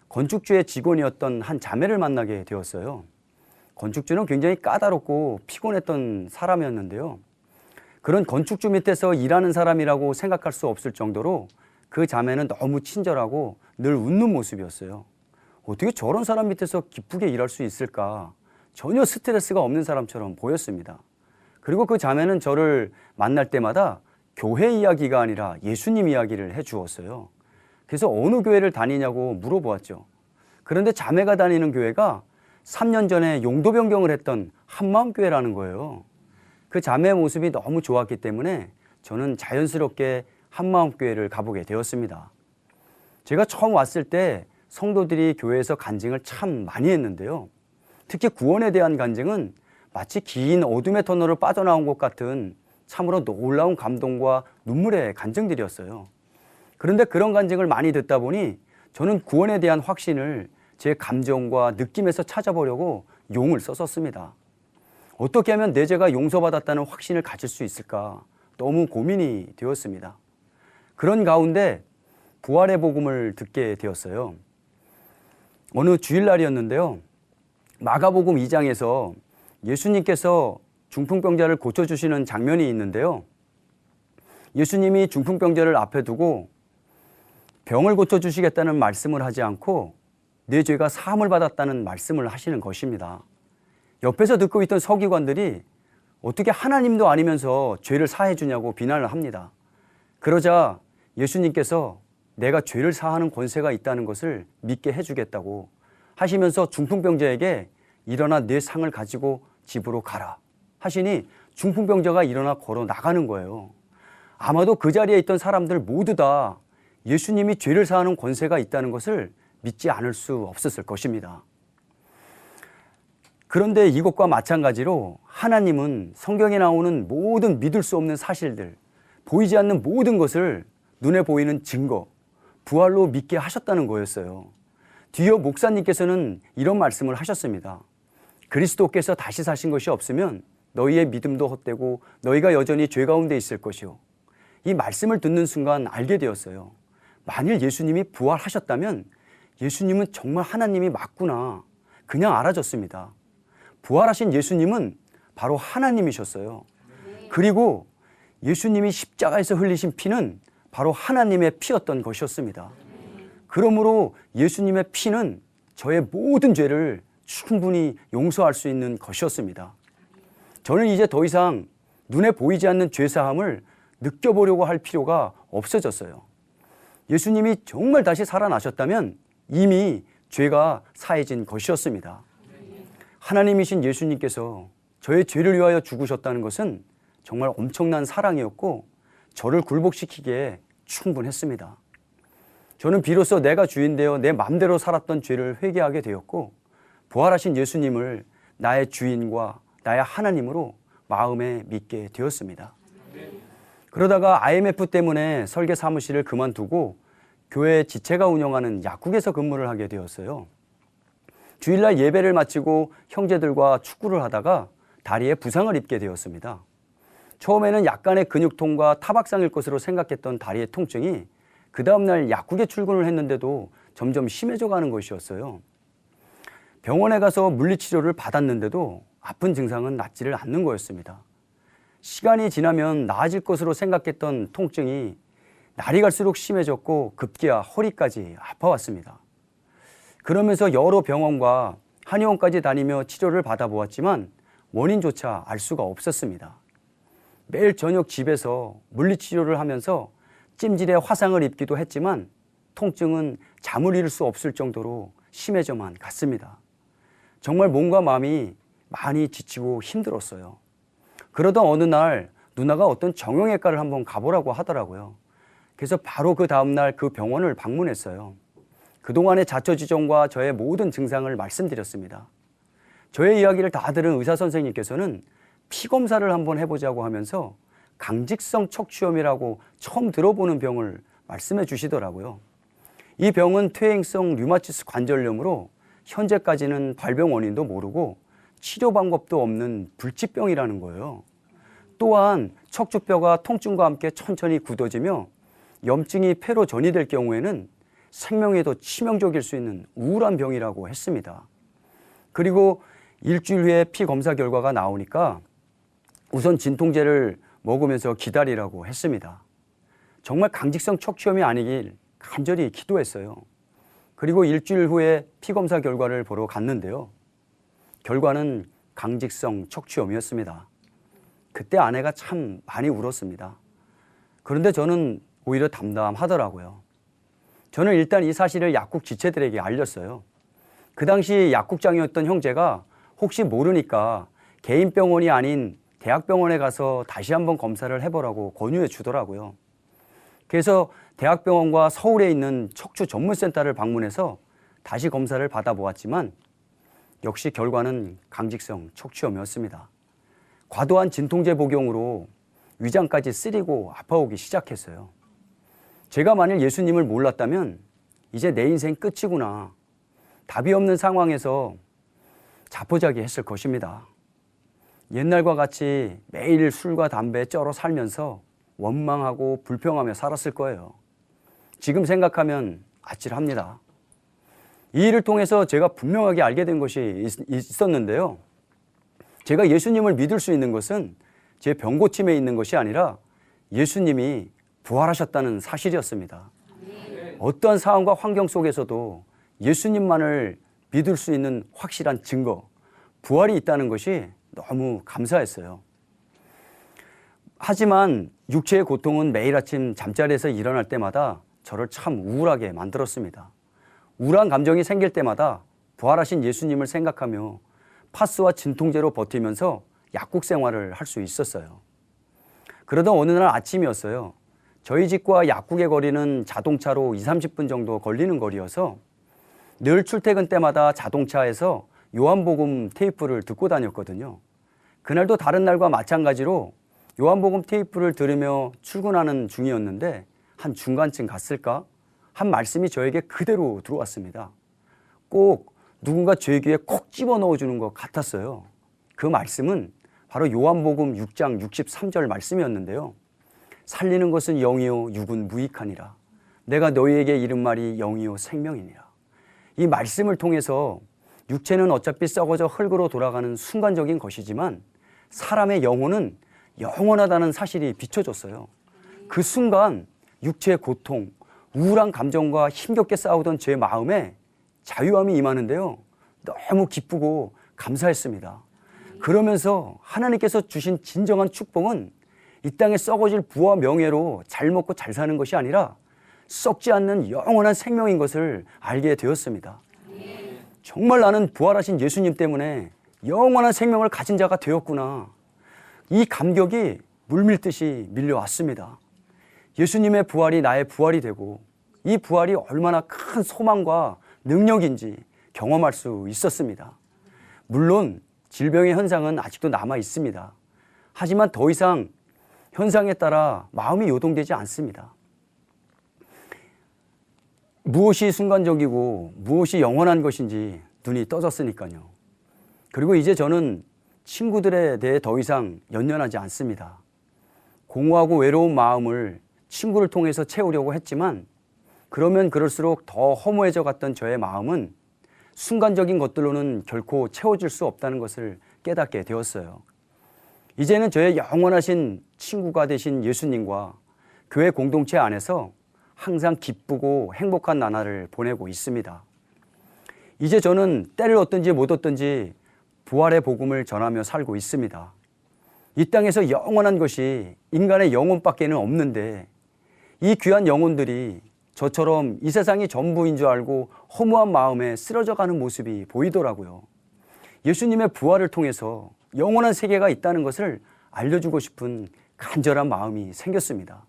건축주의 직원이었던 한 자매를 만나게 되었어요. 건축주는 굉장히 까다롭고 피곤했던 사람이었는데요. 그런 건축주 밑에서 일하는 사람이라고 생각할 수 없을 정도로 그 자매는 너무 친절하고 늘 웃는 모습이었어요. 어떻게 저런 사람 밑에서 기쁘게 일할 수 있을까? 전혀 스트레스가 없는 사람처럼 보였습니다. 그리고 그 자매는 저를 만날 때마다 교회 이야기가 아니라 예수님 이야기를 해주었어요. 그래서 어느 교회를 다니냐고 물어보았죠. 그런데 자매가 다니는 교회가 3년 전에 용도 변경을 했던 한마음교회라는 거예요. 그 자매의 모습이 너무 좋았기 때문에 저는 자연스럽게 한마음교회를 가보게 되었습니다. 제가 처음 왔을 때 성도들이 교회에서 간증을 참 많이 했는데요. 특히 구원에 대한 간증은 마치 긴 어둠의 터널을 빠져나온 것 같은 참으로 놀라운 감동과 눈물의 간증들이었어요. 그런데 그런 간증을 많이 듣다 보니 저는 구원에 대한 확신을 제 감정과 느낌에서 찾아보려고 용을 썼었습니다. 어떻게 하면 내 죄가 용서받았다는 확신을 가질 수 있을까 너무 고민이 되었습니다. 그런 가운데 부활의 복음을 듣게 되었어요. 어느 주일날이었는데요. 마가복음 2장에서 예수님께서 중풍병자를 고쳐주시는 장면이 있는데요. 예수님이 중풍병자를 앞에 두고 병을 고쳐주시겠다는 말씀을 하지 않고 내 죄가 사함을 받았다는 말씀을 하시는 것입니다. 옆에서 듣고 있던 서기관들이 어떻게 하나님도 아니면서 죄를 사해 주냐고 비난을 합니다. 그러자 예수님께서 내가 죄를 사하는 권세가 있다는 것을 믿게 해주겠다고 하시면서 중풍병자에게 일어나 내 상을 가지고 집으로 가라 하시니 중풍병자가 일어나 걸어 나가는 거예요. 아마도 그 자리에 있던 사람들 모두 다 예수님이 죄를 사하는 권세가 있다는 것을 믿지 않을 수 없었을 것입니다. 그런데 이것과 마찬가지로 하나님은 성경에 나오는 모든 믿을 수 없는 사실들, 보이지 않는 모든 것을 눈에 보이는 증거, 부활로 믿게 하셨다는 거였어요. 뒤이어 목사님께서는 이런 말씀을 하셨습니다. 그리스도께서 다시 사신 것이 없으면 너희의 믿음도 헛되고 너희가 여전히 죄 가운데 있을 것이요. 이 말씀을 듣는 순간 알게 되었어요. 만일 예수님이 부활하셨다면 예수님은 정말 하나님이 맞구나. 그냥 알아졌습니다. 부활하신 예수님은 바로 하나님이셨어요. 그리고 예수님이 십자가에서 흘리신 피는 바로 하나님의 피였던 것이었습니다. 그러므로 예수님의 피는 저의 모든 죄를 충분히 용서할 수 있는 것이었습니다. 저는 이제 더 이상 눈에 보이지 않는 죄사함을 느껴보려고 할 필요가 없어졌어요. 예수님이 정말 다시 살아나셨다면 이미 죄가 사해진 것이었습니다. 하나님이신 예수님께서 저의 죄를 위하여 죽으셨다는 것은 정말 엄청난 사랑이었고 저를 굴복시키기에 충분했습니다. 저는 비로소 내가 주인되어 내 마음대로 살았던 죄를 회개하게 되었고 부활하신 예수님을 나의 주인과 나의 하나님으로 마음에 믿게 되었습니다. 그러다가 IMF 때문에 설계 사무실을 그만두고 교회 지체가 운영하는 약국에서 근무를 하게 되었어요. 주일날 예배를 마치고 형제들과 축구를 하다가 다리에 부상을 입게 되었습니다. 처음에는 약간의 근육통과 타박상일 것으로 생각했던 다리의 통증이 그 다음날 약국에 출근을 했는데도 점점 심해져 가는 것이었어요. 병원에 가서 물리치료를 받았는데도 아픈 증상은 낫지를 않는 거였습니다. 시간이 지나면 나아질 것으로 생각했던 통증이 날이 갈수록 심해졌고 급기야 허리까지 아파왔습니다. 그러면서 여러 병원과 한의원까지 다니며 치료를 받아보았지만 원인조차 알 수가 없었습니다. 매일 저녁 집에서 물리치료를 하면서 찜질에 화상을 입기도 했지만 통증은 잠을 이룰 수 없을 정도로 심해져만 갔습니다. 정말 몸과 마음이 많이 지치고 힘들었어요. 그러던 어느 날 누나가 어떤 정형외과를 한번 가보라고 하더라고요. 그래서 바로 그 다음날 그 병원을 방문했어요. 그동안의 자초지종과 저의 모든 증상을 말씀드렸습니다. 저의 이야기를 다 들은 의사 선생님께서는 피검사를 한번 해보자고 하면서 강직성 척추염이라고 처음 들어보는 병을 말씀해 주시더라고요. 이 병은 퇴행성 류마티스 관절염으로 현재까지는 발병 원인도 모르고 치료 방법도 없는 불치병이라는 거예요. 또한 척추뼈가 통증과 함께 천천히 굳어지며 염증이 폐로 전이될 경우에는 생명에도 치명적일 수 있는 우울한 병이라고 했습니다. 그리고 일주일 후에 피 검사 결과가 나오니까 우선 진통제를 먹으면서 기다리라고 했습니다. 정말 강직성 척추염이 아니길 간절히 기도했어요. 그리고 일주일 후에 피 검사 결과를 보러 갔는데요. 결과는 강직성 척추염이었습니다. 그때 아내가 참 많이 울었습니다. 그런데 저는 오히려 담담하더라고요. 저는 일단 이 사실을 약국 지체들에게 알렸어요. 그 당시 약국장이었던 형제가 혹시 모르니까 개인 병원이 아닌 대학병원에 가서 다시 한번 검사를 해보라고 권유해 주더라고요. 그래서 대학병원과 서울에 있는 척추 전문센터를 방문해서 다시 검사를 받아보았지만 역시 결과는 강직성 척추염이었습니다. 과도한 진통제 복용으로 위장까지 쓰리고 아파오기 시작했어요. 제가 만일 예수님을 몰랐다면 이제 내 인생 끝이구나. 답이 없는 상황에서 자포자기 했을 것입니다. 옛날과 같이 매일 술과 담배에 쩔어 살면서 원망하고 불평하며 살았을 거예요. 지금 생각하면 아찔합니다. 이 일을 통해서 제가 분명하게 알게 된 것이 있었는데요. 제가 예수님을 믿을 수 있는 것은 제 병고침에 있는 것이 아니라 예수님이 부활하셨다는 사실이었습니다. 어떠한 상황과 환경 속에서도 예수님만을 믿을 수 있는 확실한 증거, 부활이 있다는 것이 너무 감사했어요. 하지만 육체의 고통은 매일 아침 잠자리에서 일어날 때마다 저를 참 우울하게 만들었습니다. 우울한 감정이 생길 때마다 부활하신 예수님을 생각하며 파스와 진통제로 버티면서 약국 생활을 할 수 있었어요. 그러던 어느 날 아침이었어요. 저희 집과 약국의 거리는 자동차로 20-30분 정도 걸리는 거리여서 늘 출퇴근 때마다 자동차에서 요한복음 테이프를 듣고 다녔거든요. 그날도 다른 날과 마찬가지로 요한복음 테이프를 들으며 출근하는 중이었는데 한 중간쯤 갔을까? 한 말씀이 저에게 그대로 들어왔습니다. 꼭 누군가 제 귀에 콕 집어넣어주는 것 같았어요. 그 말씀은 바로 요한복음 6장 63절 말씀이었는데요. 살리는 것은 영이요 육은 무익하니라. 내가 너희에게 이른 말이 영이요 생명이니라. 이 말씀을 통해서 육체는 어차피 썩어져 흙으로 돌아가는 순간적인 것이지만 사람의 영혼은 영원하다는 사실이 비춰졌어요. 그 순간 육체의 고통, 우울한 감정과 힘겹게 싸우던 제 마음에 자유함이 임하는데요. 너무 기쁘고 감사했습니다. 그러면서 하나님께서 주신 진정한 축복은 이 땅에 썩어질 부와 명예로 잘 먹고 잘 사는 것이 아니라 썩지 않는 영원한 생명인 것을 알게 되었습니다. 정말 나는 부활하신 예수님 때문에 영원한 생명을 가진 자가 되었구나. 이 감격이 물밀듯이 밀려왔습니다. 예수님의 부활이 나의 부활이 되고 이 부활이 얼마나 큰 소망과 능력인지 경험할 수 있었습니다. 물론 질병의 현상은 아직도 남아 있습니다. 하지만 더 이상 현상에 따라 마음이 요동되지 않습니다. 무엇이 순간적이고 무엇이 영원한 것인지 눈이 떠졌으니까요. 그리고 이제 저는 친구들에 대해 더 이상 연연하지 않습니다. 공허하고 외로운 마음을 친구를 통해서 채우려고 했지만 그러면 그럴수록 더 허무해져 갔던 저의 마음은 순간적인 것들로는 결코 채워질 수 없다는 것을 깨닫게 되었어요. 이제는 저의 영원하신 친구가 되신 예수님과 교회 공동체 안에서 항상 기쁘고 행복한 나날을 보내고 있습니다. 이제 저는 때를 얻든지 못 얻든지 부활의 복음을 전하며 살고 있습니다. 이 땅에서 영원한 것이 인간의 영혼밖에는 없는데 이 귀한 영혼들이 저처럼 이 세상이 전부인 줄 알고 허무한 마음에 쓰러져가는 모습이 보이더라고요. 예수님의 부활을 통해서 영원한 세계가 있다는 것을 알려주고 싶은 간절한 마음이 생겼습니다.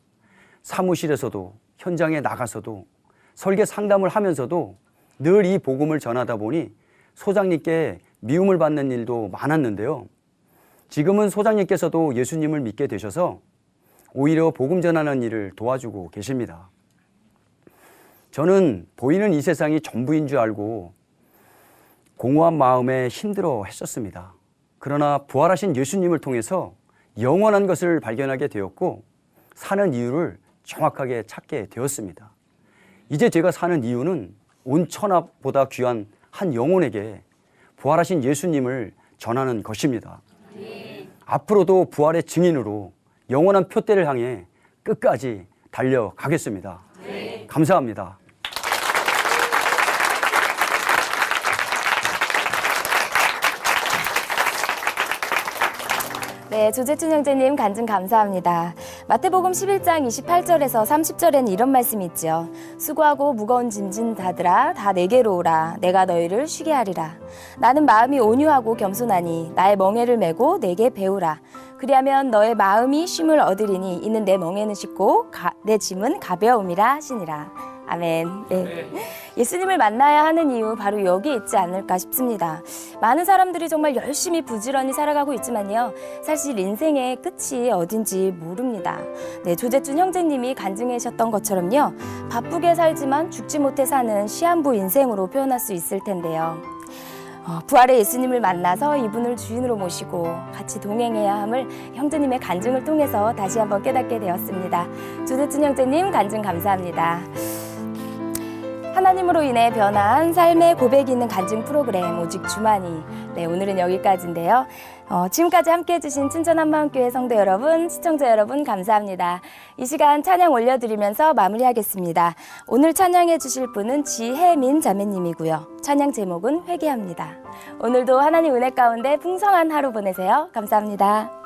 사무실에서도 현장에 나가서도 설계 상담을 하면서도 늘 이 복음을 전하다 보니 소장님께 미움을 받는 일도 많았는데요. 지금은 소장님께서도 예수님을 믿게 되셔서 오히려 복음 전하는 일을 도와주고 계십니다. 저는 보이는 이 세상이 전부인 줄 알고 공허한 마음에 힘들어 했었습니다. 그러나 부활하신 예수님을 통해서 영원한 것을 발견하게 되었고 사는 이유를 정확하게 찾게 되었습니다. 이제 제가 사는 이유는 온 천하보다 귀한 한 영혼에게 부활하신 예수님을 전하는 것입니다. 앞으로도 부활의 증인으로 영원한 표대를 향해 끝까지 달려가겠습니다. 감사합니다. 네, 조재춘 형제님 간증 감사합니다. 마태복음 11장 28절에서 30절에는 이런 말씀이 있죠. 수고하고 무거운 짐진 자들아 다 내게로 오라. 내가 너희를 쉬게 하리라. 나는 마음이 온유하고 겸손하니 나의 멍에를 메고 내게 배우라. 그리하면 너의 마음이 쉼을 얻으리니 이는 내 멍에는 쉽고 내 짐은 가벼움이라 하시니라. 아멘. 네. 예수님을 만나야 하는 이유 바로 여기 있지 않을까 싶습니다. 많은 사람들이 정말 열심히 부지런히 살아가고 있지만요. 사실 인생의 끝이 어딘지 모릅니다. 네, 조재춘 형제님이 간증하셨던 것처럼요. 바쁘게 살지만 죽지 못해 사는 시한부 인생으로 표현할 수 있을 텐데요. 부활의 예수님을 만나서 이분을 주인으로 모시고 같이 동행해야 함을 형제님의 간증을 통해서 다시 한번 깨닫게 되었습니다. 조재춘 형제님 간증 감사합니다. 하나님으로 인해 변화한 삶의 고백이 있는 간증 프로그램 오직 주만이. 네, 오늘은 여기까지인데요. 지금까지 함께해 주신 춘천 한마음교회 성도 여러분, 시청자 여러분 감사합니다. 이 시간 찬양 올려드리면서 마무리하겠습니다. 오늘 찬양해 주실 분은 지혜민 자매님이고요. 찬양 제목은 회개합니다. 오늘도 하나님 은혜 가운데 풍성한 하루 보내세요. 감사합니다.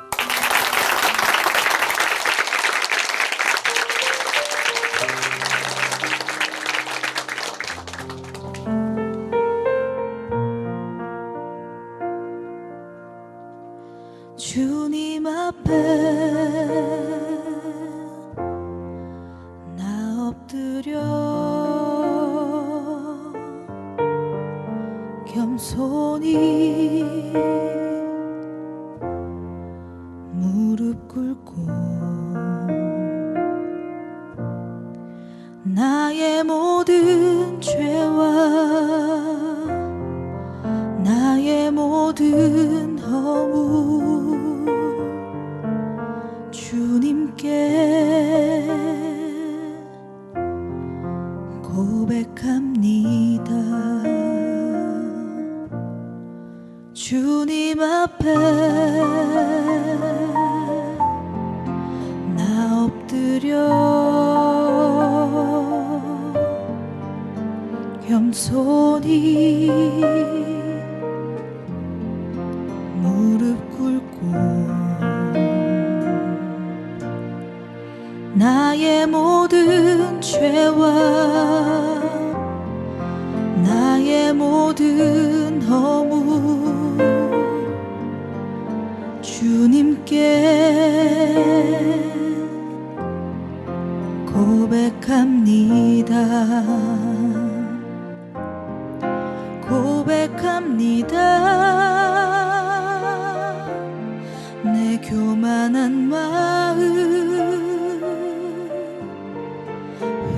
주님 앞에 나 엎드려 겸손히 무릎 꿇고 나의 모든 모든 허물 주님께 고백합니다. 주님 앞에 나 엎드려 겸손히 무릎 꿇고 나의 모든 죄와 나의 모든 허물 주님께 고백합니다. 고백합니다. 내 교만한 마음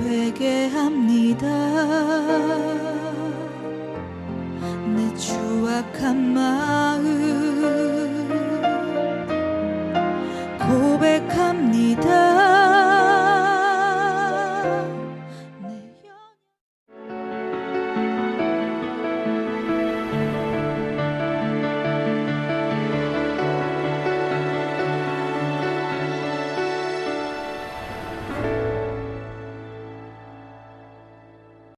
회개합니다. 내 추악한 마음